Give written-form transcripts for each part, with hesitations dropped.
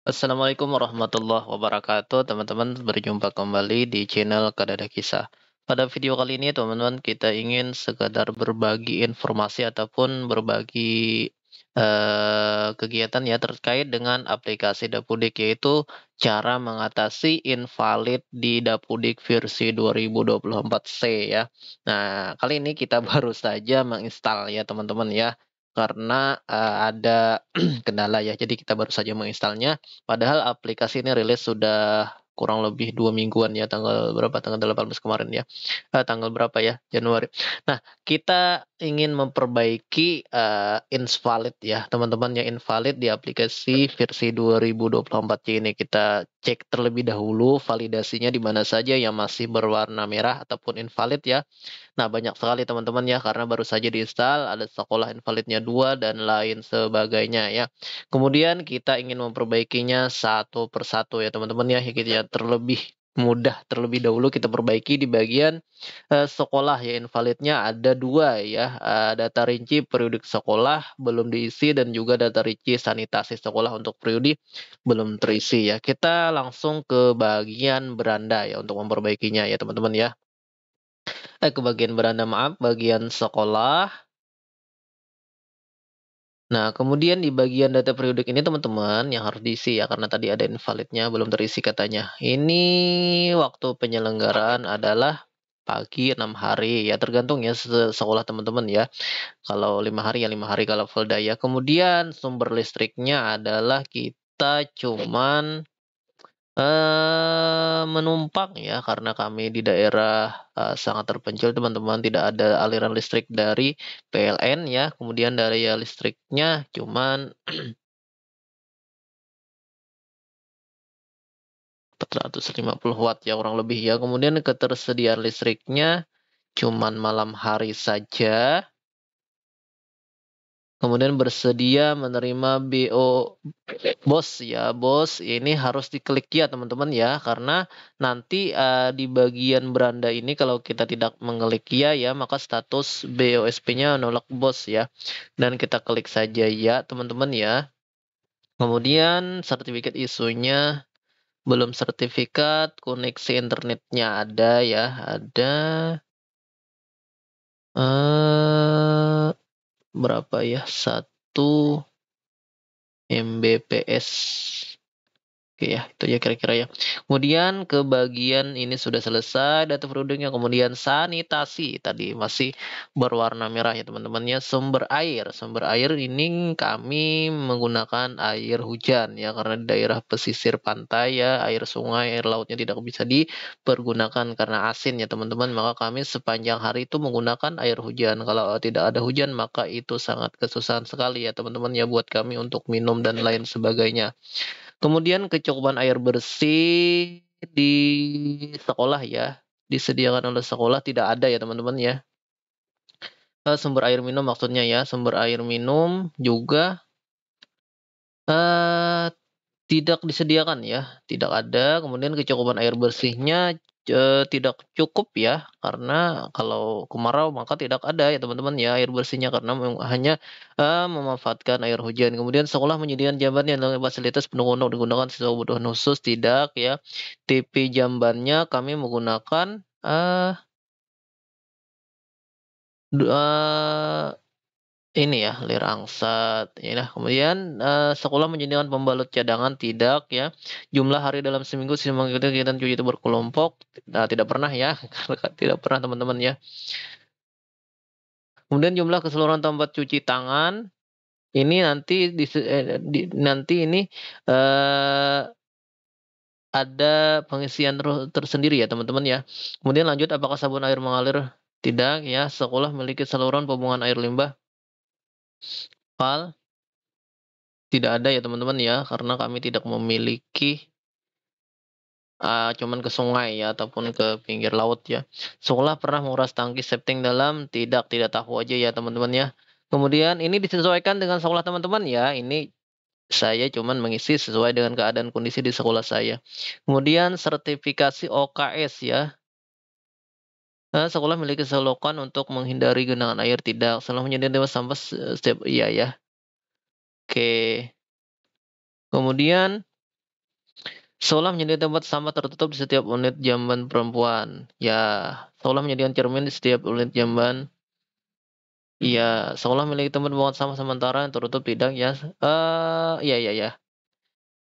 Assalamualaikum warahmatullahi wabarakatuh, teman-teman. Berjumpa kembali di channel Kadada Kisah. Pada video kali ini, teman-teman, kita ingin sekadar berbagi informasi ataupun berbagi kegiatan ya terkait dengan aplikasi Dapudik, yaitu cara mengatasi invalid di Dapudik versi 2024C ya. Nah, kali ini kita baru saja menginstal ya, teman-teman ya. Karena ada kendala ya, jadi kita baru saja menginstalnya. Padahal aplikasi ini rilis sudah kurang lebih 2 mingguan ya, tanggal berapa, tanggal 18 kemarin ya. Tanggal berapa ya, Januari. Nah, kita ingin memperbaiki, invalid ya, teman-teman ya, invalid di aplikasi versi 2024 ini. Kita cek terlebih dahulu validasinya di mana saja yang masih berwarna merah ataupun invalid ya. Nah, banyak sekali teman-teman ya, karena baru saja diinstal, ada sekolah invalidnya 2 dan lain sebagainya ya. Kemudian kita ingin memperbaikinya satu persatu ya teman-teman ya, gitu ya. Terlebih mudah terlebih dahulu kita perbaiki di bagian sekolah ya, invalidnya ada 2 ya, data rinci periodik sekolah belum diisi dan juga data rinci sanitasi sekolah untuk periode belum terisi ya. Kita langsung ke bagian beranda ya untuk memperbaikinya ya teman-teman ya. Ke bagian beranda, maaf, bagian sekolah. Nah, kemudian di bagian data periodik ini teman-teman yang harus diisi ya, karena tadi ada invalidnya belum terisi katanya. Ini waktu penyelenggaraan adalah pagi 6 hari ya, tergantung ya sekolah teman-teman ya. Kalau 5 hari ya 5 hari kalau full day ya. Kemudian sumber listriknya adalah kita cuman menumpang ya, karena kami di daerah, sangat terpencil teman-teman, tidak ada aliran listrik dari PLN ya, kemudian daya listriknya cuman 450 watt ya kurang lebih ya, kemudian ketersediaan listriknya cuman malam hari saja. Kemudian bersedia menerima BO BOS ya, BOS ini harus diklik ya teman-teman ya, karena nanti di bagian beranda ini kalau kita tidak mengklik ya, maka status BOSP-nya nolak BOS ya. Dan kita klik saja ya teman-teman ya. Kemudian sertifikat isunya belum sertifikat, koneksi internetnya ada ya, ada eh berapa ya? 1 Mbps. Oke ya, itu ya kira-kira ya. Kemudian ke bagian ini sudah selesai data produknya, kemudian sanitasi tadi masih berwarna merah ya teman-teman ya. Sumber air ini kami menggunakan air hujan ya, karena di daerah pesisir pantai ya, air sungai, air lautnya tidak bisa dipergunakan karena asin ya teman-teman. Maka kami sepanjang hari itu menggunakan air hujan. Kalau tidak ada hujan maka itu sangat kesusahan sekali ya teman-teman ya buat kami untuk minum dan lain sebagainya. Kemudian kecukupan air bersih di sekolah ya, disediakan oleh sekolah tidak ada ya teman-teman ya. Sumber air minum maksudnya ya, sumber air minum juga eee, tidak disediakan ya, tidak ada. Kemudian kecukupan air bersihnya tidak cukup ya, karena kalau kemarau maka tidak ada ya teman-teman ya air bersihnya, karena hanya memanfaatkan air hujan. Kemudian sekolah menyediakan jamban yang dengan fasilitas pendukung untuk digunakan siswa kebutuhan khusus, tidak ya. TV jambannya kami menggunakan du ini ya, lir angsat, ya nah. Kemudian, sekolah menyediakan pembalut cadangan, tidak ya. Jumlah hari dalam seminggu siswa mengikuti kegiatan cuci itu berkelompok, tidak pernah ya, karena tidak pernah teman-teman ya. Kemudian jumlah keseluruhan tempat cuci tangan, ini nanti nanti ini, eee, ada pengisian tersendiri ya teman-teman ya. Kemudian lanjut, apakah sabun air mengalir? Tidak ya, sekolah memiliki saluran pembuangan air limbah, PAL. Tidak ada ya teman-teman ya, karena kami tidak memiliki, cuman ke sungai ya ataupun ke pinggir laut ya. Sekolah pernah menguras tangki septic dalam? Tidak tahu aja ya teman-teman ya. Kemudian ini disesuaikan dengan sekolah teman-teman ya, ini saya cuman mengisi sesuai dengan keadaan kondisi di sekolah saya. Kemudian sertifikasi OKS ya, sekolah memiliki selokan untuk menghindari genangan air? Tidak. Sekolah menyediakan sampah setiap iya ya. Oke. Kemudian Seolah menjadi tempat sampah tertutup di setiap unit jamban perempuan. Ya, seolah menjadikan cermin di setiap unit jamban. Iya, seolah memiliki tempat pembuangan sampah sementara yang tertutup tidak ya. Iya, iya, iya.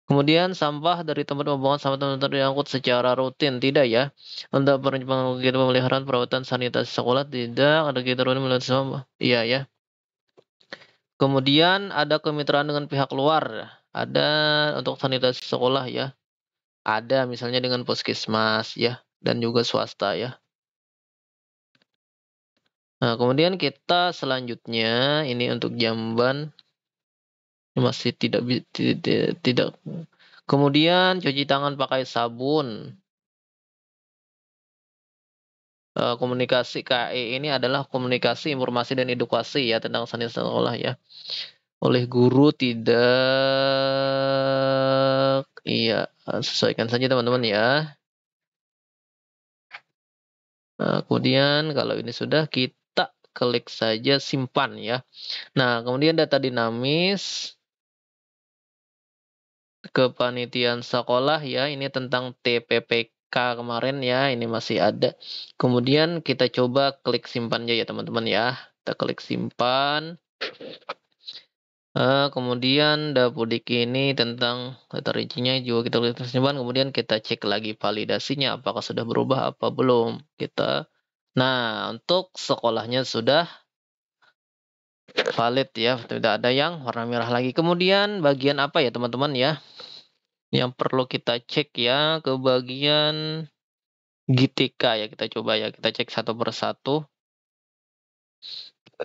Kemudian sampah dari tempat pembuangan sampah tertentu diangkut secara rutin, tidak ya? Untuk kegiatan pemeliharaan perawatan sanitasi sekolah tidak ada kegiatan rutin melihat sampah. Iya ya. Kemudian ada kemitraan dengan pihak luar. Ada untuk sanitasi sekolah ya. Ada misalnya dengan puskesmas ya dan juga swasta ya. Nah, kemudian kita selanjutnya ini untuk jamban masih tidak. Kemudian cuci tangan pakai sabun. Komunikasi KE ini adalah komunikasi, informasi, dan edukasi ya tentang sains sekolah ya. Oleh guru tidak, iya, sesuaikan saja teman-teman ya. Nah, kemudian kalau ini sudah kita klik saja simpan ya. Nah, kemudian data dinamis kepanitiaan sekolah ya, ini tentang TPPK kemarin ya, ini masih ada. Kemudian kita coba klik simpan aja ya teman-teman ya. Kita klik simpan. Kemudian Dapudik ini tentang data rincinya juga kita klik simpan. Kemudian kita cek lagi validasinya apakah sudah berubah apa belum. Nah, untuk sekolahnya sudah valid ya, tidak ada yang warna merah lagi. Kemudian bagian apa ya teman-teman ya? Yang perlu kita cek ya ke bagian GTK ya, kita coba ya, kita cek satu persatu.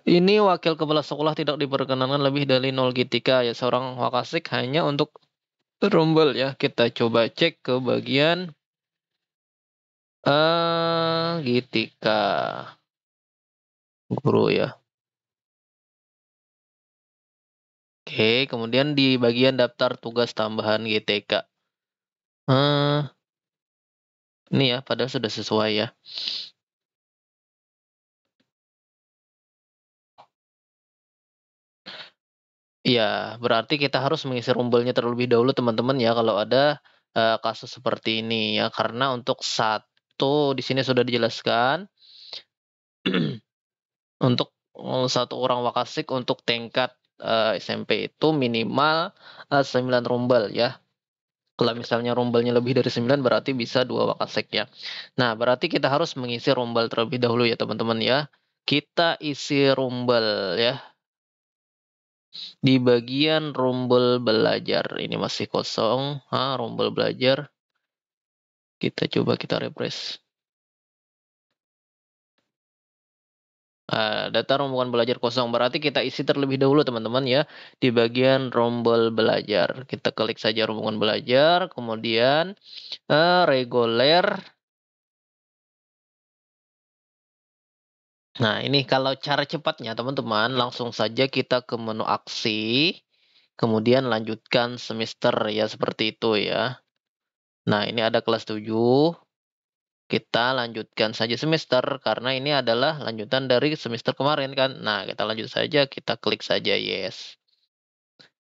Ini wakil kepala sekolah tidak diperkenankan lebih dari 0 GTK ya, seorang wakasik hanya untuk rombel ya. Kita coba cek ke bagian GTK guru ya. Oke, kemudian di bagian daftar tugas tambahan GTK. Ini ya, padahal sudah sesuai ya. Iya, berarti kita harus mengisi rumbelnya terlebih dahulu teman-teman ya kalau ada kasus seperti ini ya. Karena untuk satu di sini sudah dijelaskan untuk satu orang wakasik untuk tingkat SMP itu minimal 9 rumbel ya. Kalau misalnya rumbelnya lebih dari 9 berarti bisa 2 wakasek ya. Nah, berarti kita harus mengisi rumbel terlebih dahulu ya teman-teman ya. Kita isi rumbel ya. Di bagian rumbel belajar, ini masih kosong. Rumbel belajar. Kita coba kita refresh. Data rombongan belajar kosong, berarti kita isi terlebih dahulu teman-teman ya. Di bagian rombel belajar. Kita klik saja rombongan belajar, kemudian reguler. Nah, ini kalau cara cepatnya teman-teman, langsung saja kita ke menu aksi, kemudian lanjutkan semester ya, seperti itu ya. Nah, ini ada kelas 7. Kita lanjutkan saja semester karena ini adalah lanjutan dari semester kemarin kan. Nah, kita lanjut saja, kita klik saja yes.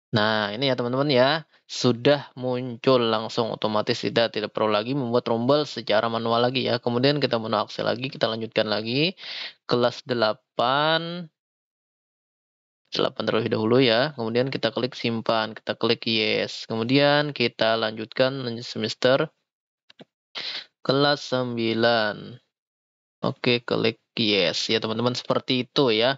Nah, ini ya teman-teman ya, sudah muncul langsung otomatis, tidak perlu lagi membuat rombel secara manual lagi ya. Kemudian kita menu aksi lagi, kita lanjutkan lagi kelas 8 terlebih dahulu ya. Kemudian kita klik simpan, kita klik yes. Kemudian kita lanjutkan lanjut semester kelas 9. Oke, klik yes ya teman-teman, seperti itu ya.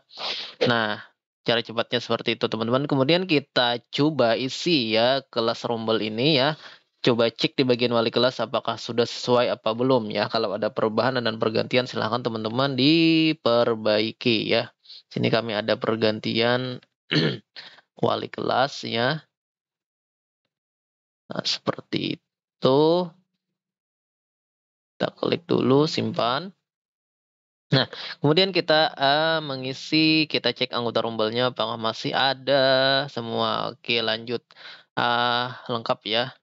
Nah, cara cepatnya seperti itu teman-teman. Kemudian kita coba isi ya kelas rombel ini ya. Coba cek di bagian wali kelas apakah sudah sesuai apa belum ya. Kalau ada perubahan dan pergantian silahkan teman-teman diperbaiki ya. Sini kami ada pergantian wali kelas ya. Nah, seperti itu. Kita klik dulu simpan. Nah, kemudian kita mengisi, kita cek anggota rombelnya apakah masih ada semua. Oke, lanjut. Lengkap ya.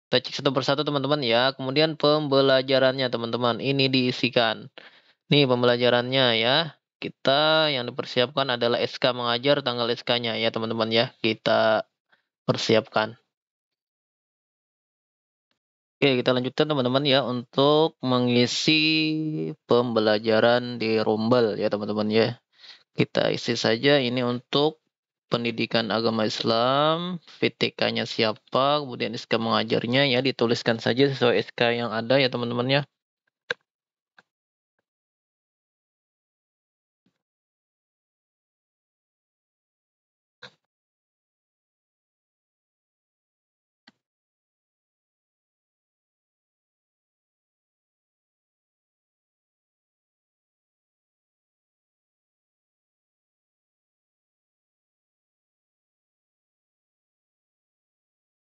Kita cek satu persatu teman-teman ya. Kemudian pembelajarannya teman-teman, ini diisikan. Nih pembelajarannya ya. Kita yang dipersiapkan adalah SK mengajar, tanggal SK-nya ya teman-teman ya. Kita persiapkan. Oke, kita lanjutkan teman-teman ya untuk mengisi pembelajaran di Rumble ya teman-teman ya. Kita isi saja ini untuk pendidikan agama Islam, VTK-nya siapa, kemudian SK mengajarnya ya dituliskan saja sesuai SK yang ada ya teman-teman ya.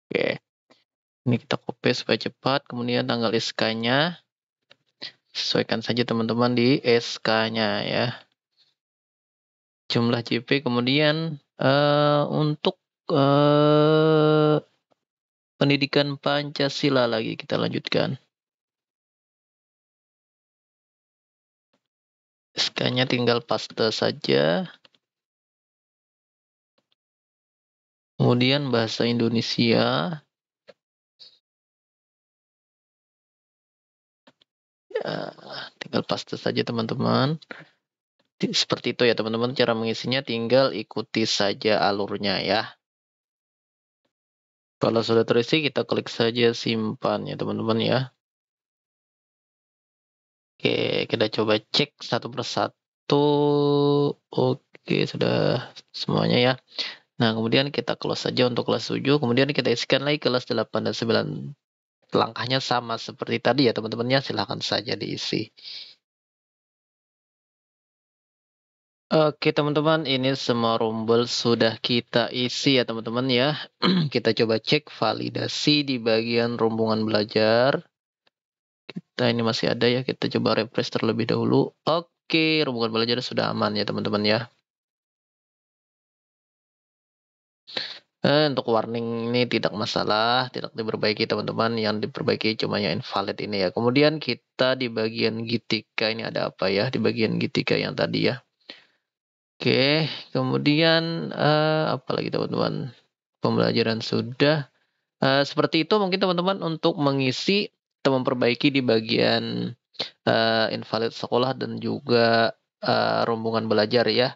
Oke, ini kita copy supaya cepat, kemudian tanggal SK-nya sesuaikan saja teman-teman di SK-nya ya. Jumlah JP kemudian untuk pendidikan Pancasila lagi kita lanjutkan. SK-nya tinggal paste saja. Kemudian bahasa Indonesia. Ya, tinggal paste saja teman-teman. Seperti itu ya teman-teman cara mengisinya, tinggal ikuti saja alurnya ya. Kalau sudah terisi kita klik saja simpan ya teman-teman ya. Oke, kita coba cek satu persatu. Oke, sudah semuanya ya. Nah, kemudian kita close saja untuk kelas 7. Kemudian kita isikan lagi kelas 8 dan 9. Langkahnya sama seperti tadi ya teman-teman ya. Silahkan saja diisi. Oke teman-teman, ini semua Rumble sudah kita isi ya teman-teman ya. Kita coba cek validasi di bagian rombongan belajar. Kita ini masih ada ya, kita coba refresh terlebih dahulu. Oke, rombongan belajar sudah aman ya teman-teman ya. Untuk warning ini tidak masalah, tidak diperbaiki teman-teman. Yang diperbaiki cuma yang invalid ini ya. Kemudian kita di bagian Gitika ini ada apa ya? Di bagian Gitika yang tadi ya. Oke, kemudian apa lagi teman-teman? Pembelajaran sudah. Seperti itu mungkin teman-teman untuk mengisi atau memperbaiki di bagian invalid sekolah dan juga rombongan belajar ya.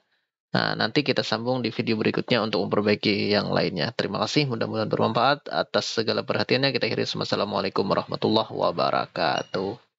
Nah, nanti kita sambung di video berikutnya untuk memperbaiki yang lainnya. Terima kasih, mudah-mudahan bermanfaat. Atas segala perhatiannya kita akhiri. Wassalamualaikum warahmatullahi wabarakatuh.